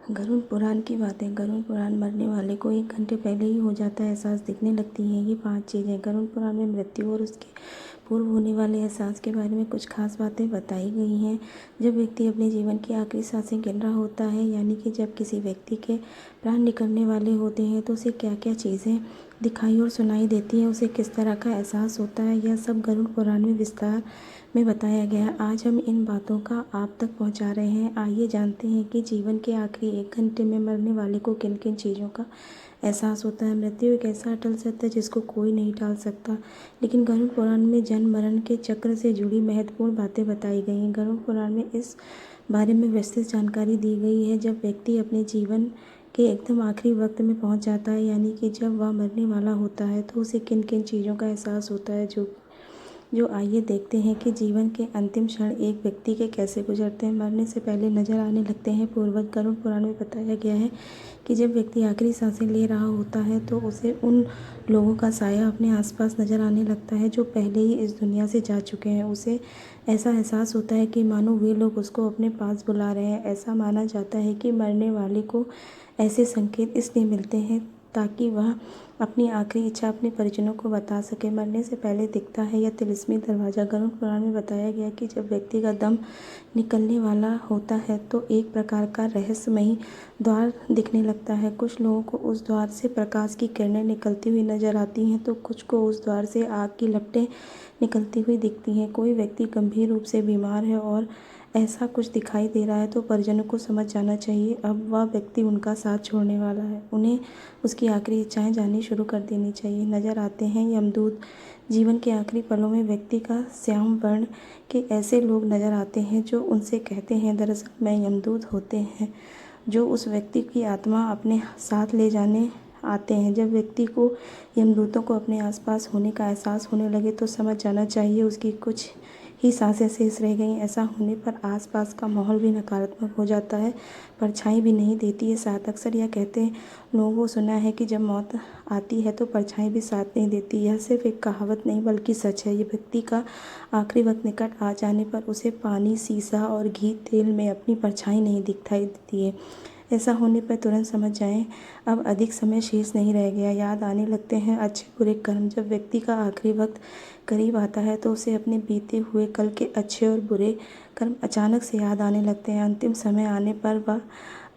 गरुड़ पुराण की बातें। गरुड़ पुराण मरने वाले को 1 घंटे पहले ही हो जाता है एहसास दिखने लगती हैं ये 5 चीज़ें। गरुड़ पुराण में मृत्यु और उसके पूर्व होने वाले एहसास के बारे में कुछ खास बातें बताई गई हैं। जब व्यक्ति अपने जीवन की आखिरी सांसें गिन रहा होता है, यानी कि जब किसी व्यक्ति के प्राण निकलने वाले होते हैं, तो उसे क्या क्या चीज़ें दिखाई और सुनाई देती हैं, उसे किस तरह का एहसास होता है, यह सब गरुड़ पुराण में विस्तार में बताया गया है। आज हम इन बातों का आप तक पहुंचा रहे हैं। आइए जानते हैं कि जीवन के आखिरी 1 घंटे में मरने वाले को किन किन चीज़ों का एहसास होता है। मृत्यु एक ऐसा अटल सत्य है जिसको कोई नहीं टाल सकता, लेकिन गरुड़ पुराण में जन्म मरण के चक्र से जुड़ी महत्वपूर्ण बातें बताई गई हैं। गरुड़ पुराण में इस बारे में विस्तृत जानकारी दी गई है जब व्यक्ति अपने जीवन के एकदम आखिरी वक्त में पहुंच जाता है, यानी कि जब वह मरने वाला होता है, तो उसे किन किन चीज़ों का एहसास होता है। जो आइए देखते हैं कि जीवन के अंतिम क्षण एक व्यक्ति के कैसे गुजरते हैं। मरने से पहले नजर आने लगते हैं पूर्वज। गरुड़ पुराण में बताया गया है कि जब व्यक्ति आखिरी सांसें ले रहा होता है, तो उसे उन लोगों का साया अपने आसपास नजर आने लगता है जो पहले ही इस दुनिया से जा चुके हैं। उसे ऐसा एहसास होता है कि मानो वे लोग उसको अपने पास बुला रहे हैं। ऐसा माना जाता है कि मरने वाले को ऐसे संकेत इसलिए मिलते हैं ताकि वह अपनी आखिरी इच्छा अपने परिजनों को बता सके। मरने से पहले दिखता है यह तिलिस्मी दरवाज़ा। गरुड़ पुराण में बताया गया कि जब व्यक्ति का दम निकलने वाला होता है, तो एक प्रकार का रहस्यमयी द्वार दिखने लगता है। कुछ लोगों को उस द्वार से प्रकाश की किरणें निकलती हुई नजर आती हैं, तो कुछ को उस द्वार से आग की लपटें निकलती हुई दिखती हैं। कोई व्यक्ति गंभीर रूप से बीमार है और ऐसा कुछ दिखाई दे रहा है, तो परिजनों को समझ जाना चाहिए अब वह व्यक्ति उनका साथ छोड़ने वाला है। उन्हें उसकी आखिरी इच्छाएं जाननी शुरू कर देनी चाहिए। नजर आते हैं यमदूत। जीवन के आखिरी पलों में व्यक्ति का श्याम वर्ण के ऐसे लोग नजर आते हैं जो उनसे कहते हैं, दरअसल मैं यमदूत होते हैं, जो उस व्यक्ति की आत्मा अपने साथ ले जाने आते हैं। जब व्यक्ति को यमदूतों को अपने आसपास होने का एहसास होने लगे, तो समझ जाना चाहिए उसकी कुछ ही सांसें शेष रह गई। ऐसा होने पर आसपास का माहौल भी नकारात्मक हो जाता है, परछाई भी नहीं देती है साथ। अक्सर यह कहते हैं लोगों को सुना है कि जब मौत आती है तो परछाई भी साथ नहीं देती। यह सिर्फ एक कहावत नहीं बल्कि सच है। ये व्यक्ति का आखिरी वक्त निकट आ जाने पर उसे पानी, शीशा और घी तेल में अपनी परछाई नहीं दिखाई देती है। ऐसा होने पर तुरंत समझ जाएं अब अधिक समय शेष नहीं रह गया। याद आने लगते हैं अच्छे बुरे कर्म। जब व्यक्ति का आखिरी वक्त करीब आता है, तो उसे अपने बीते हुए कल के अच्छे और बुरे कर्म अचानक से याद आने लगते हैं। अंतिम समय आने पर वह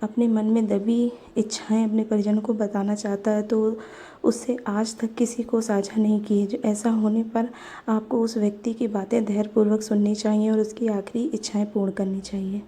अपने मन में दबी इच्छाएं अपने परिजनों को बताना चाहता है, तो उससे आज तक किसी को साझा नहीं की है। ऐसा होने पर आपको उस व्यक्ति की बातें धैर्यपूर्वक सुननी चाहिए और उसकी आखिरी इच्छाएं पूर्ण करनी चाहिए।